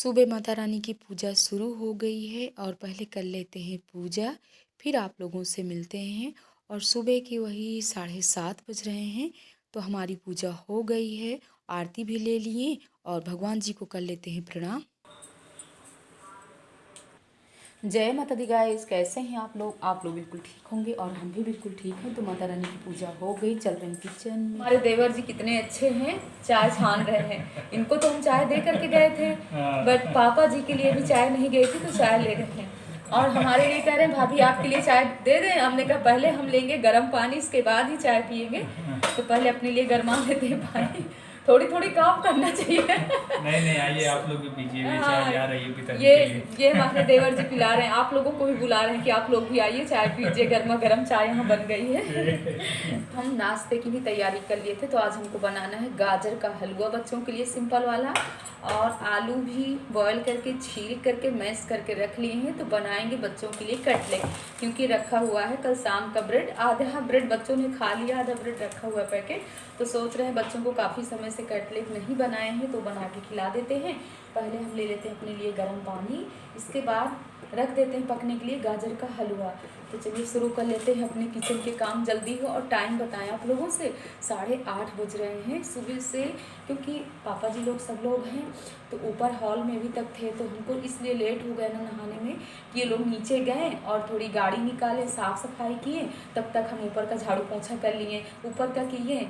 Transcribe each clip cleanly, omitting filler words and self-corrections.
सुबह माता रानी की पूजा शुरू हो गई है और पहले कर लेते हैं पूजा, फिर आप लोगों से मिलते हैं। और सुबह के वही 7:30 बज रहे हैं, तो हमारी पूजा हो गई है, आरती भी ले लिए और भगवान जी को कर लेते हैं प्रणाम। जय माता दी गाइस, कैसे हैं आप लोग? आप लोग बिल्कुल ठीक होंगे और हम भी बिल्कुल ठीक हैं। तो माता रानी की पूजा हो गई, चल रहे हैं किचन में। हमारे देवर जी कितने अच्छे हैं, चाय छान रहे हैं। इनको तो हम चाय दे करके गए थे, बट पापा जी के लिए भी चाय नहीं गई थी, तो चाय ले रहे हैं। और हमारे लिए कह रहे हैं भाभी आपके लिए चाय दे दें। हमने कहा पहले हम लेंगे गर्म पानी, इसके बाद ही चाय पियेंगे। तो पहले अपने लिए गर्मा लेते हैं पानी। थोड़ी थोड़ी काम करना चाहिए। नहीं नहीं, आइए आप लोग भी पीजिए, भी चाय आ रही है पिताजी ये के लिए। ये हमारे देवर जी पिला रहे हैं, आप लोगों को भी बुला रहे हैं कि आप लोग भी आइए चाय पीजिए, गर्मा गर्म चाय यहाँ बन गई है। हम नाश्ते की भी तैयारी कर लिए थे, तो आज हमको बनाना है गाजर का हलवा बच्चों के लिए, सिंपल वाला। और आलू भी बॉईल करके छील करके मैश करके रख लिए हैं, तो बनाएंगे बच्चों के लिए कटलेट। क्योंकि रखा हुआ है कल शाम का ब्रेड, आधा ब्रेड बच्चों ने खा लिया, आधा ब्रेड रखा हुआ है पैकेट। तो सोच रहे हैं बच्चों को काफ़ी समय से कटलेट नहीं बनाए हैं, तो बना के खिला देते हैं। पहले हम ले लेते हैं अपने लिए गर्म पानी, इसके बाद रख देते हैं पकने के लिए गाजर का हलवा। तो चलिए शुरू कर लेते हैं अपने किचन के काम, जल्दी हो। और टाइम बताएं आप लोगों से, 8:30 बज रहे हैं सुबह से, क्योंकि पापा जी लोग सब लोग हैं तो ऊपर हॉल में अभी तक थे, तो हमको इसलिए लेट हो गए ना नहाने में कि ये लोग नीचे गए और थोड़ी गाड़ी निकाले, साफ़ सफाई किए। तब तक हम ऊपर का झाड़ू पोछा कर लिए, ऊपर का किए,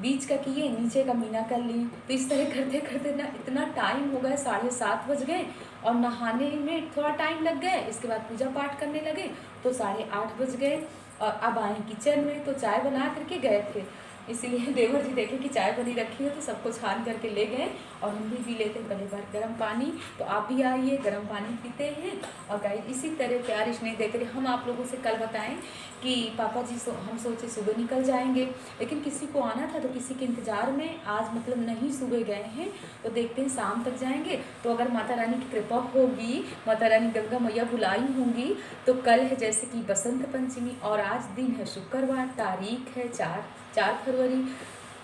बीच का किए, नीचे का मीना कर लिए। तो इस तरह करते करते ना इतना टाइम हो गया, 7:30 बज गए। और नहाने में थोड़ा टाइम लग गया, इसके बाद पूजा पाठ करने लगे तो 8:30 बज गए। और अब आए किचन में, तो चाय बना करके गए थे, इसीलिए देवर जी देखे कि चाय बनी रखी है तो सबको छान करके ले गए। और हम भी पी लेते हैं पहले बार गर्म पानी। तो आप भी आइए, गर्म पानी पीते हैं। और गाइस इसी तरह प्यार स्नेह देते रहे। हम आप लोगों से कल बताएं कि पापा जी हम सोचे सुबह निकल जाएंगे, लेकिन किसी को आना था तो किसी के इंतज़ार में आज मतलब नहीं सुबह गए हैं। तो देखते हैं शाम तक जाएंगे। तो अगर माता रानी की कृपा होगी, माता रानी गंगा मैया बुलाई होंगी, तो कल है जैसे कि बसंत पंचमी, और आज दिन है शुक्रवार, तारीख है 4 फरवरी।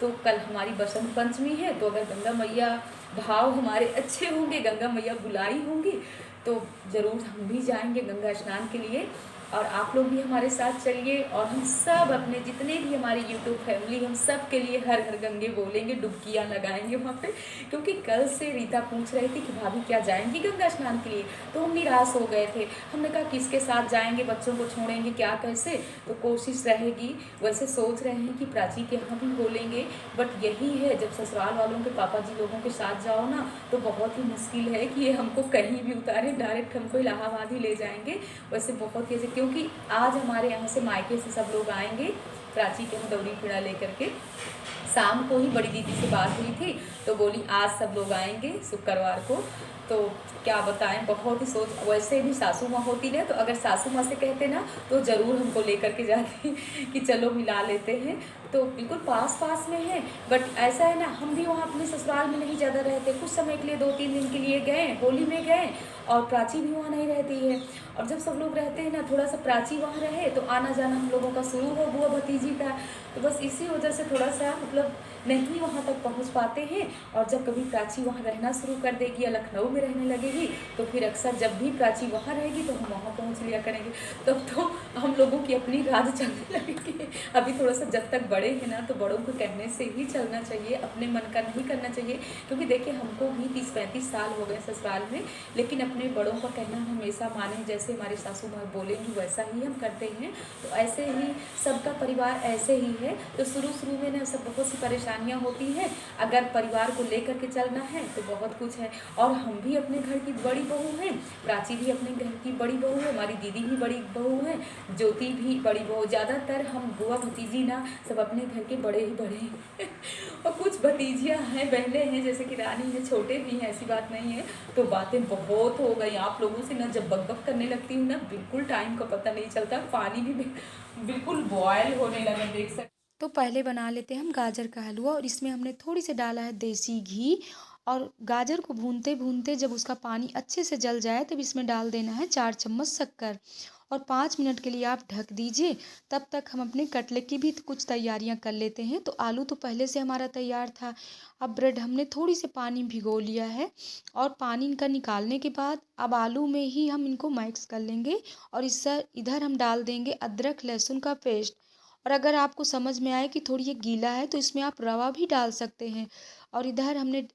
तो कल हमारी बसंत पंचमी है। तो अगर गंगा मैया भाव हमारे अच्छे होंगे, गंगा मैया बुलाई होंगी, तो ज़रूर हम भी जाएंगे गंगा स्नान के लिए। और आप लोग भी हमारे साथ चलिए। और हम सब अपने जितने भी हमारी यूट्यूब फैमिली, हम सब के लिए हर हर गंगे बोलेंगे, डुबकियाँ लगाएंगे वहाँ पे। क्योंकि कल से रीता पूछ रही थी कि भाभी क्या जाएंगी गंगा स्नान के लिए, तो हम निराश हो गए थे। हमने कहा किसके साथ जाएंगे, बच्चों को छोड़ेंगे क्या, कैसे। तो कोशिश रहेगी, वैसे सोच रहे हैं कि प्राची के यहाँ भी बोलेंगे। बट यही है, जब ससुराल वालों के पापा जी लोगों के साथ जाओ ना, तो बहुत ही मुश्किल है कि ये हमको कहीं भी उतारे, डायरेक्ट हमको इलाहाबाद ही ले जाएंगे। वैसे बहुत ही ऐसे, क्योंकि आज हमारे यहाँ से मायके से सब लोग आएंगे प्राची के यहाँ दौरी पीड़ा लेकर के। शाम को ही बड़ी दीदी से बात हुई थी, तो बोली आज सब लोग आएंगे शुक्रवार को। तो क्या बताएं, बहुत ही सोच। वैसे भी सासू माँ होती ना, तो अगर सासू माँ से कहते ना तो ज़रूर हमको लेकर के जाते कि चलो मिला लेते हैं। तो बिल्कुल पास पास में है। बट ऐसा है ना, हम भी वहाँ अपने ससुराल में नहीं ज़्यादा रहते, कुछ समय के लिए 2-3 दिन के लिए गए, होली में गए। और प्राची भी वहाँ नहीं रहती है। और जब सब लोग रहते हैं ना, थोड़ा सा प्राची वहाँ रहे तो आना जाना हम लोगों का शुरू हो, बुआ भतीजी का। तो बस इसी वजह से थोड़ा सा मतलब नहीं वहाँ तक पहुँच पाते हैं। और जब कभी प्राची वहाँ रहना शुरू कर देगी या लखनऊ में रहने लगेगी, तो फिर अक्सर जब भी प्राची वहाँ रहेगी तो हम वहाँ पहुँच लिया करेंगे। तब तो हम लोगों की अपनी राज चलने लगेगी। अभी थोड़ा सा जब तक बड़े हैं ना, तो बड़ों को कहने से ही चलना चाहिए, अपने मन का नहीं करना चाहिए। क्योंकि देखिए हमको भी 30-35 साल हो गए ससुराल में, लेकिन अपने बड़ों का कहना हम हमेशा माने, जैसे हमारी सासू माँ बोलेंगी वैसा ही हम करते हैं। तो ऐसे ही सबका परिवार ऐसे ही है। तो शुरू में ना सब बहुत सी परेशानियाँ होती हैं, अगर परिवार को लेकर के चलना है तो बहुत कुछ है। और हम भी अपने घर की बड़ी बहू हैं, प्राची भी अपने घर की बड़ी बहू है, हमारी दीदी भी बड़ी बहू है, ज्योति भी बड़ी बहू। ज़्यादातर हम बुआ भतीजी ना सब अपने घर के बड़े ही बड़े हैं। और कुछ भतीजियाँ हैं, बहनें हैं, जैसे कि रानी है, छोटे भी हैं, ऐसी बात नहीं है। तो बातें बहुत हो गई आप लोगों से ना, जब बक करने लगती हूँ ना, बिल्कुल टाइम का पता नहीं चलता। पानी भी बिल्कुल बॉयल होने लगा, देख सकते। तो पहले बना लेते हैं हम गाजर का हलवा, और इसमें हमने थोड़ी सी डाला है देसी घी। और गाजर को भूनते भूनते जब उसका पानी अच्छे से जल जाए तब इसमें डाल देना है 4 चम्मच शक्कर और 5 मिनट के लिए आप ढक दीजिए। तब तक हम अपने कटलेट की भी कुछ तैयारियां कर लेते हैं। तो आलू तो पहले से हमारा तैयार था। अब ब्रेड हमने थोड़ी से पानी भिगो लिया है और पानी इनका निकालने के बाद अब आलू में ही हम इनको मिक्स कर लेंगे और इधर हम डाल देंगे अदरक लहसुन का पेस्ट। और अगर आपको समझ में आए कि थोड़ी ये गीला है तो इसमें आप रवा भी डाल सकते हैं। और इधर हमने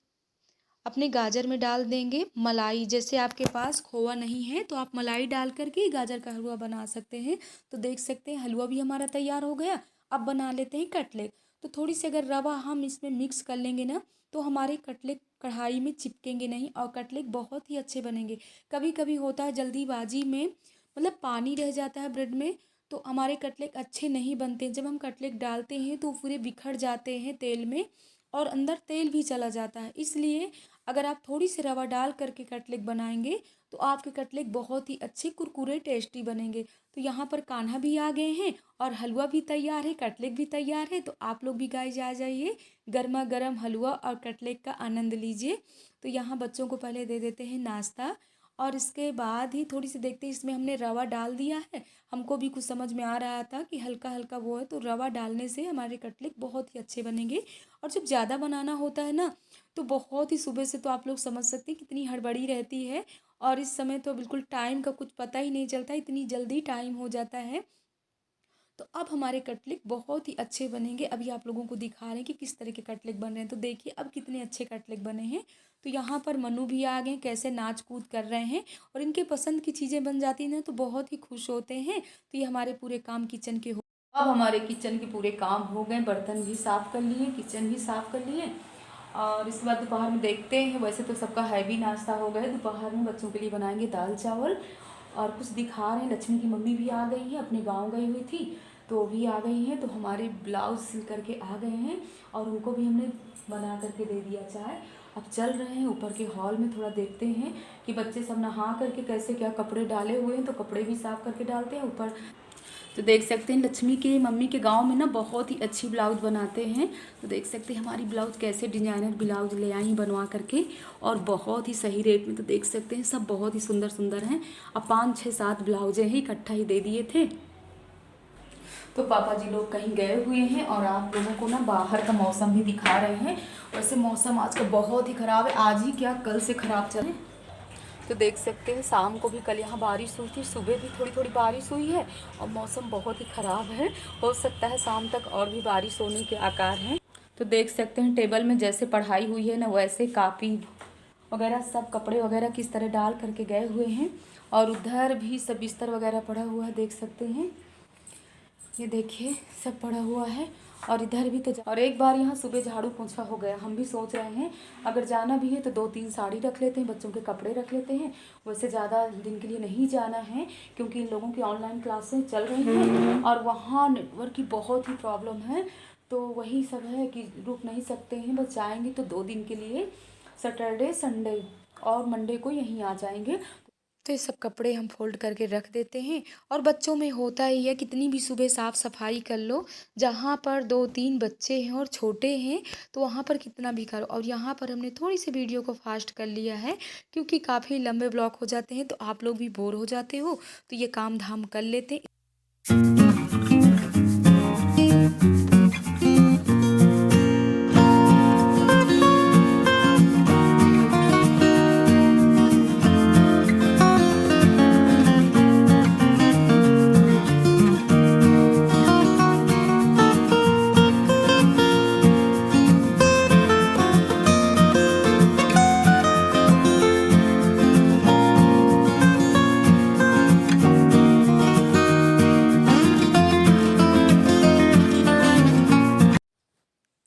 अपने गाजर में डाल देंगे मलाई। जैसे आपके पास खोआ नहीं है तो आप मलाई डाल करके गाजर का हलवा बना सकते हैं। तो देख सकते हैं हलवा भी हमारा तैयार हो गया। अब बना लेते हैं कटलेट। तो थोड़ी सी अगर रवा हम इसमें मिक्स कर लेंगे ना तो हमारे कटलेट कढ़ाई में चिपकेंगे नहीं और कटलेट बहुत ही अच्छे बनेंगे। कभी कभी होता है जल्दीबाजी में मतलब पानी रह जाता है ब्रेड में तो हमारे कटलेट अच्छे नहीं बनते। जब हम कटलेट डालते हैं तो पूरे बिखर जाते हैं तेल में और अंदर तेल भी चला जाता है। इसलिए अगर आप थोड़ी सी रवा डाल करके कटलेट बनाएंगे तो आपके कटलेट बहुत ही अच्छे कुरकुरे टेस्टी बनेंगे। तो यहाँ पर कान्हा भी आ गए हैं और हलवा भी तैयार है, कटलेट भी तैयार है। तो आप लोग भी गाइस आ जाइए, गर्मा गर्म हलवा और कटलेट का आनंद लीजिए। तो यहाँ बच्चों को पहले दे देते हैं नाश्ता और इसके बाद ही थोड़ी सी देखते हैं इसमें हमने रवा डाल दिया है। हमको भी कुछ समझ में आ रहा था कि हल्का हल्का वो है तो रवा डालने से हमारे कटलेट बहुत ही अच्छे बनेंगे। और जब ज़्यादा बनाना होता है ना तो बहुत ही सुबह से तो आप लोग समझ सकते हैं कितनी हड़बड़ी रहती है और इस समय तो बिल्कुल टाइम का कुछ पता ही नहीं चलता, इतनी जल्दी टाइम हो जाता है। तो अब हमारे कटलेट बहुत ही अच्छे बनेंगे। अभी आप लोगों को दिखा रहे हैं कि किस तरह के कटलेट बन रहे हैं। तो देखिए अब कितने अच्छे कटलेट बने हैं। तो यहाँ पर मनु भी आ गए हैं, कैसे नाच कूद कर रहे हैं और इनके पसंद की चीज़ें बन जाती हैं ना तो बहुत ही खुश होते हैं। तो ये हमारे पूरे काम किचन के हो अब हमारे किचन के पूरे काम हो गए, बर्तन भी साफ़ कर लिए, किचन भी साफ़ कर लिए। और इसके बाद दोपहर में देखते हैं, वैसे तो सबका हैवी नाश्ता हो गया। दोपहर में बच्चों के लिए बनाएंगे दाल चावल और कुछ दिखा रहे हैं। लक्ष्मी की मम्मी भी आ गई है, अपने गांव गई हुई थी तो वो भी आ गई हैं। तो हमारे ब्लाउज सिल करके आ गए हैं और उनको भी हमने बना करके दे दिया चाय। अब चल रहे हैं ऊपर के हॉल में, थोड़ा देखते हैं कि बच्चे सब नहा करके कैसे क्या कपड़े डाले हुए हैं तो कपड़े भी साफ़ करके डालते हैं ऊपर। तो देख सकते हैं लक्ष्मी की मम्मी के गांव में ना बहुत ही अच्छी ब्लाउज बनाते हैं। तो देख सकते हैं हमारी ब्लाउज कैसे डिजाइनर ब्लाउज ले आई बनवा करके और बहुत ही सही रेट में। तो देख सकते हैं सब बहुत ही सुंदर सुंदर हैं। अब 5 6 7 ब्लाउजें ही इकट्ठा ही दे दिए थे। तो पापा जी लोग कहीं गए हुए हैं और आप लोगों को ना बाहर का मौसम भी दिखा रहे हैं। वैसे मौसम आज का बहुत ही ख़राब है, आज ही क्या कल से ख़राब चले। तो देख सकते हैं शाम को भी कल यहाँ बारिश हुई थी, सुबह भी थोड़ी थोड़ी बारिश हुई है और मौसम बहुत ही ख़राब है। हो सकता है शाम तक और भी बारिश होने के आकार हैं। तो देख सकते हैं टेबल में जैसे पढ़ाई हुई है ना वैसे कापी वगैरह सब कपड़े वगैरह किस तरह डाल करके गए हुए हैं। और उधर भी सब बिस्तर वगैरह पड़ा हुआ है, देख सकते हैं ये देखिए सब पड़ा हुआ है। और इधर भी तो और एक बार यहाँ सुबह झाड़ू पोछा हो गया। हम भी सोच रहे हैं अगर जाना भी है तो 2-3 साड़ी रख लेते हैं, बच्चों के कपड़े रख लेते हैं। वैसे ज़्यादा दिन के लिए नहीं जाना है क्योंकि इन लोगों की ऑनलाइन क्लासें चल रही हैं और वहाँ नेटवर्क की बहुत ही प्रॉब्लम है। तो वही सब है कि रुक नहीं सकते हैं, बस जाएंगे तो 2 दिन के लिए, सैटरडे संडे और मंडे को यहीं आ जाएंगे। तो ये सब कपड़े हम फोल्ड करके रख देते हैं। और बच्चों में होता ही है कितनी भी सुबह साफ़ सफाई कर लो, जहाँ पर 2-3 बच्चे हैं और छोटे हैं तो वहाँ पर कितना भी करो। और यहाँ पर हमने थोड़ी सी वीडियो को फास्ट कर लिया है क्योंकि काफ़ी लंबे ब्लॉक हो जाते हैं तो आप लोग भी बोर हो जाते हो। तो ये काम धाम कर लेते हैं।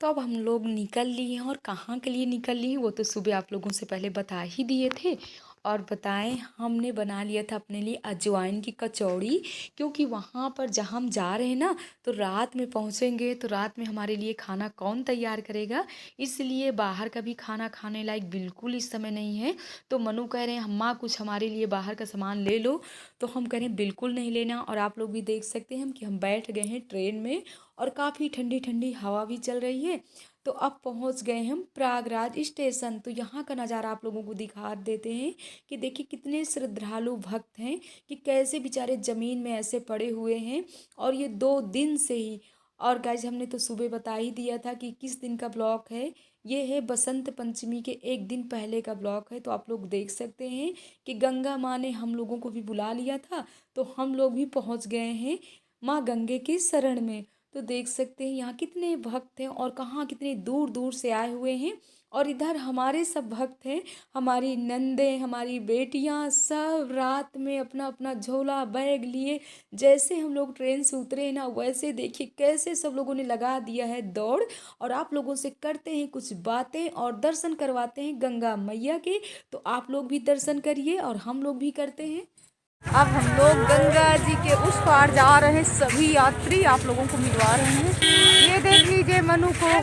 तो अब हम लोग निकल लिए हैं और कहाँ के लिए निकल लिए वो तो सुबह आप लोगों से पहले बता ही दिए थे। और बताएं हमने बना लिया था अपने लिए अजवाइन की कचौड़ी, क्योंकि वहाँ पर जहाँ हम जा रहे हैं ना तो रात में पहुँचेंगे तो रात में हमारे लिए खाना कौन तैयार करेगा। इसलिए बाहर का भी खाना खाने लायक बिल्कुल इस समय नहीं है। तो मनु कह रहे हैं अम्मा कुछ हमारे लिए बाहर का सामान ले लो, तो हम कह रहे हैं बिल्कुल नहीं लेना। और आप लोग भी देख सकते हैं कि हम बैठ गए हैं ट्रेन में और काफ़ी ठंडी ठंडी हवा भी चल रही है। तो अब पहुंच गए हम प्रयागराज स्टेशन। तो यहाँ का नज़ारा आप लोगों को दिखा देते हैं कि देखिए कितने श्रद्धालु भक्त हैं कि कैसे बेचारे ज़मीन में ऐसे पड़े हुए हैं, और ये 2 दिन से ही। और गाइज हमने तो सुबह बता ही दिया था कि किस दिन का ब्लॉग है। ये है बसंत पंचमी के एक दिन पहले का ब्लॉग है। तो आप लोग देख सकते हैं कि गंगा माँ ने हम लोगों को भी बुला लिया था, तो हम लोग भी पहुँच गए हैं माँ गंगे के शरण में। तो देख सकते हैं यहाँ कितने भक्त हैं और कहाँ कितने दूर दूर से आए हुए हैं। और इधर हमारे सब भक्त हैं, हमारी नंदे, हमारी बेटियां, सब रात में अपना अपना झोला बैग लिए जैसे हम लोग ट्रेन से उतरे ना, वैसे देखिए कैसे सब लोगों ने लगा दिया है दौड़। और आप लोगों से करते हैं कुछ बातें और दर्शन करवाते हैं गंगा मैया के। तो आप लोग भी दर्शन करिए और हम लोग भी करते हैं। अब हम लोग गंगा जी के उस पार जा रहे हैं, सभी यात्री आप लोगों को मिलवा रहे हैं। ये देख लीजिए मनु को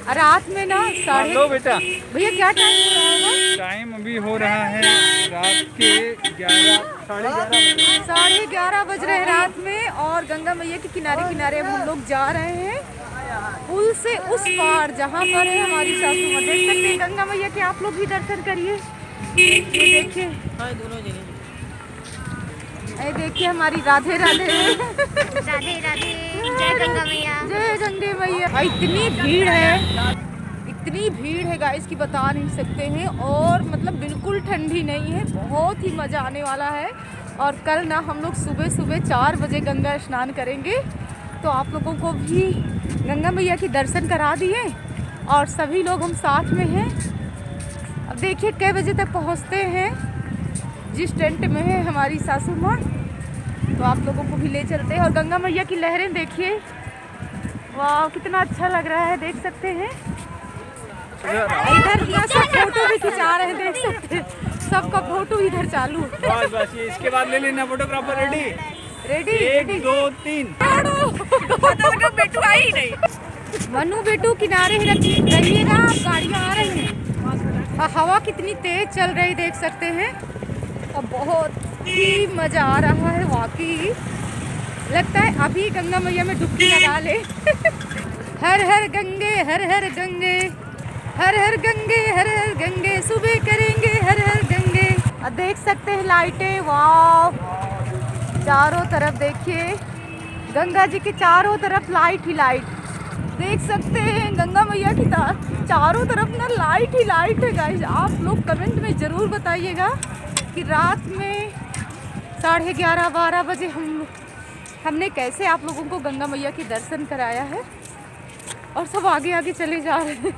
रात में ना हेलो बेटा, भैया क्या टाइम हो रहा होगा? टाइम अभी हो रहा है रात के 11:30 बज रहे हैं रात में। और गंगा मैया के किनारे किनारे अब हम लोग जा रहे हैं, पुल से उस पार जहाँ पर है हमारी सासू माँ। देख सकते हैं गंगा मैया के, आप लोग भी दर्शन करिए। ये देखिए, ये देखिए हमारी राधे राधे राधे राधे, जय गंगा मैया, जय गंगे मैया। इतनी भीड़ है, इतनी भीड़ है गाइस कि बता नहीं सकते हैं। और मतलब बिल्कुल ठंडी नहीं है, बहुत ही मज़ा आने वाला है। और कल ना हम लोग सुबह सुबह 4 बजे गंगा स्नान करेंगे। तो आप लोगों को भी गंगा मैया की दर्शन करा दिए और सभी लोग हम साथ में हैं। अब देखिए कै बजे तक पहुंचते हैं जिस टेंट में है हमारी सासू माँ। तो आप लोगों को भी ले चलते हैं। और गंगा मैया की लहरें देखिए, वाह कितना अच्छा लग रहा है, देख सकते हैं। इधर सब फोटो भी खिंचा रहे हैं, देख सकते हैं सबका फोटो इधर चालू। बस बस ये इसके बाद ले लेना फोटोग्राफर। Ready ready 1 2 3। बेटू आई नहीं, मनु बेटू किनारे ही रहिएगा, गाड़ियाँ आ रही हैं। और हवा कितनी तेज चल रही देख सकते हैं। और बहुत ही मज़ा आ रहा है वाकई, लगता है अभी गंगा मैया में डुबकी लगा ले। हर हर गंगे हर हर गंगे, हर हर गंगे हर हर गंगे, सुबह करेंगे हर हर गंगे। और देख सकते हैं लाइटें, वाह चारों तरफ देखिए, गंगा जी के चारों तरफ लाइट ही लाइट। देख सकते हैं गंगा मैया की चारों तरफ ना लाइट ही लाइट है गाइस। आप लोग कमेंट में ज़रूर बताइएगा कि रात में 11:30-12 बजे हमने कैसे आप लोगों को गंगा मैया के दर्शन कराया है। और सब आगे आगे चले जा रहे हैं।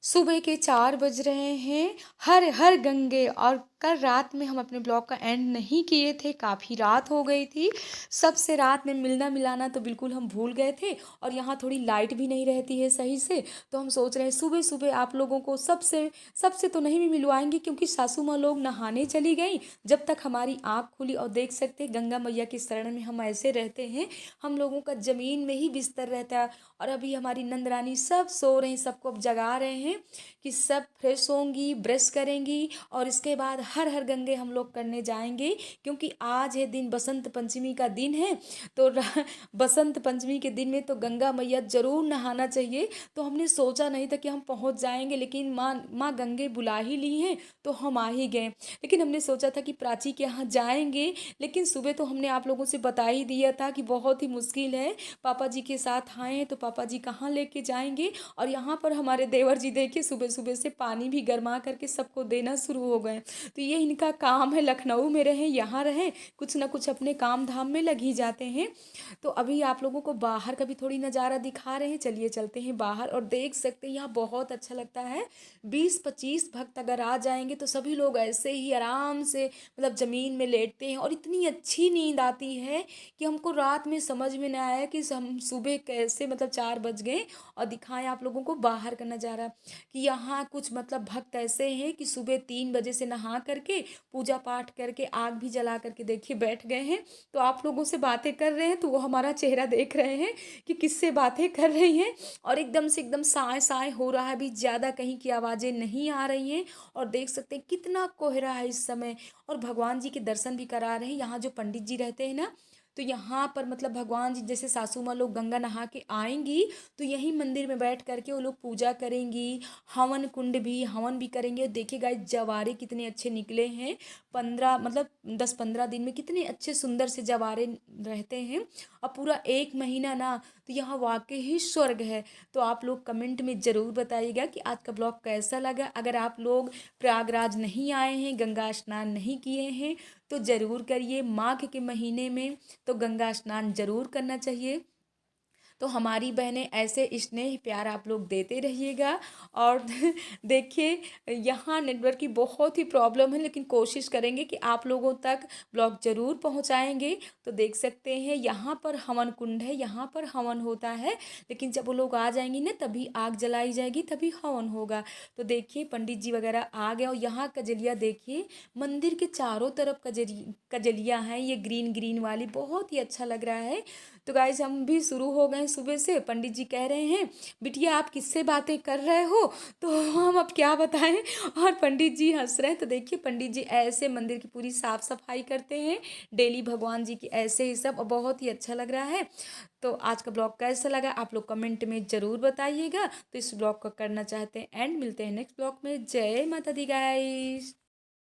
सुबह के 4 बज रहे हैं, हर हर गंगे। और कल रात में हम अपने ब्लॉग का एंड नहीं किए थे, काफ़ी रात हो गई थी। सबसे रात में मिलना मिलाना तो बिल्कुल हम भूल गए थे। और यहाँ थोड़ी लाइट भी नहीं रहती है सही से, तो हम सोच रहे हैं सुबह सुबह आप लोगों को सबसे तो नहीं भी मिलवाएंगे, क्योंकि सासू माँ लोग नहाने चली गई जब तक हमारी आँख खुली। और देख सकते हैं गंगा मैया के शरण में हम ऐसे रहते हैं, हम लोगों का ज़मीन में ही बिस्तर रहता है। और अभी हमारी नंदरानी सब सो रहे हैं, सबको अब जगा रहे हैं कि सब फ्रेश होंगी, ब्रश करेंगी और इसके बाद हर हर गंगे हम लोग करने जाएंगे। क्योंकि आज है दिन बसंत पंचमी का दिन है, तो बसंत पंचमी के दिन में तो गंगा मैया ज़रूर नहाना चाहिए। तो हमने सोचा नहीं था कि हम पहुंच जाएंगे, लेकिन माँ गंगे बुला ही ली हैं तो हम आ ही गए। लेकिन हमने सोचा था कि प्राची के यहाँ जाएंगे, लेकिन सुबह तो हमने आप लोगों से बता ही दिया था कि बहुत ही मुश्किल है, पापा जी के साथ आए हैं तो पापा जी कहाँ लेके जाएंगे। और यहाँ पर हमारे देवर जी देखिए सुबह सुबह से पानी भी गर्मा करके सबको देना शुरू हो गए। तो ये इनका काम है, लखनऊ में रहें यहाँ रहें, कुछ ना कुछ अपने काम धाम में लग ही जाते हैं। तो अभी आप लोगों को बाहर का भी थोड़ी नज़ारा दिखा रहे हैं, चलिए चलते हैं बाहर। और देख सकते हैं यहाँ बहुत अच्छा लगता है। 20-25 भक्त अगर आ जाएंगे तो सभी लोग ऐसे ही आराम से मतलब ज़मीन में लेटते हैं। और इतनी अच्छी नींद आती है कि हमको रात में समझ में ना आया कि हम सुबह कैसे मतलब 4 बज गए। और दिखाएं आप लोगों को बाहर का नज़ारा कि यहाँ कुछ मतलब भक्त ऐसे हैं कि सुबह 3 बजे से नहा करके पूजा पाठ करके आग भी जला करके देखिए बैठ गए हैं। तो आप लोगों से बातें कर रहे हैं तो वो हमारा चेहरा देख रहे हैं कि किससे बातें कर रही हैं। और एकदम से एकदम साए साए हो रहा है, अभी ज़्यादा कहीं की आवाज़ें नहीं आ रही हैं। और देख सकते हैं कितना कोहरा है इस समय। और भगवान जी के दर्शन भी करा रहे हैं। यहाँ जो पंडित जी रहते हैं ना, तो यहाँ पर मतलब भगवान जी जैसे सासू माँ लोग गंगा नहा के आएंगी तो यहीं मंदिर में बैठ करके वो लोग पूजा करेंगी, हवन कुंड भी हवन भी करेंगे। देखिए गाइस जवारे कितने अच्छे निकले हैं, 15 मतलब 10-15 दिन में कितने अच्छे सुंदर से जवारे रहते हैं। और पूरा एक महीना ना, तो यहाँ वाकई ही स्वर्ग है। तो आप लोग कमेंट में ज़रूर बताइएगा कि आज का ब्लॉग कैसा लगा। अगर आप लोग प्रयागराज नहीं आए हैं, गंगा स्नान नहीं किए हैं तो ज़रूर करिए। माघ के महीने में तो गंगा स्नान ज़रूर करना चाहिए। तो हमारी बहनें ऐसे स्नेह प्यार आप लोग देते रहिएगा। और देखिए यहाँ नेटवर्क की बहुत ही प्रॉब्लम है, लेकिन कोशिश करेंगे कि आप लोगों तक ब्लॉग ज़रूर पहुँचाएंगे। तो देख सकते हैं यहाँ पर हवन कुंड है, यहाँ पर हवन होता है, लेकिन जब वो लोग आ जाएंगी ना तभी आग जलाई जाएगी, तभी हवन होगा। तो देखिए पंडित जी वगैरह आ गए। और यहाँ कजलिया देखिए, मंदिर के चारों तरफ कजलिया हैं, ये ग्रीन ग्रीन वाली, बहुत ही अच्छा लग रहा है। तो गाइज हम भी शुरू हो गए सुबह से। पंडित जी कह रहे हैं बिटिया आप किससे बातें कर रहे हो, तो हम अब क्या बताएं। और पंडित जी हंस रहे हैं। तो देखिए पंडित जी ऐसे मंदिर की पूरी साफ सफाई करते हैं डेली, भगवान जी की ऐसे ही सब, और बहुत ही अच्छा लग रहा है। तो आज का ब्लॉग कैसा लगा आप लोग कमेंट में ज़रूर बताइएगा। तो इस ब्लॉग को करना चाहते हैं एंड, मिलते हैं नेक्स्ट ब्लॉग में। जय माता दी गाइस।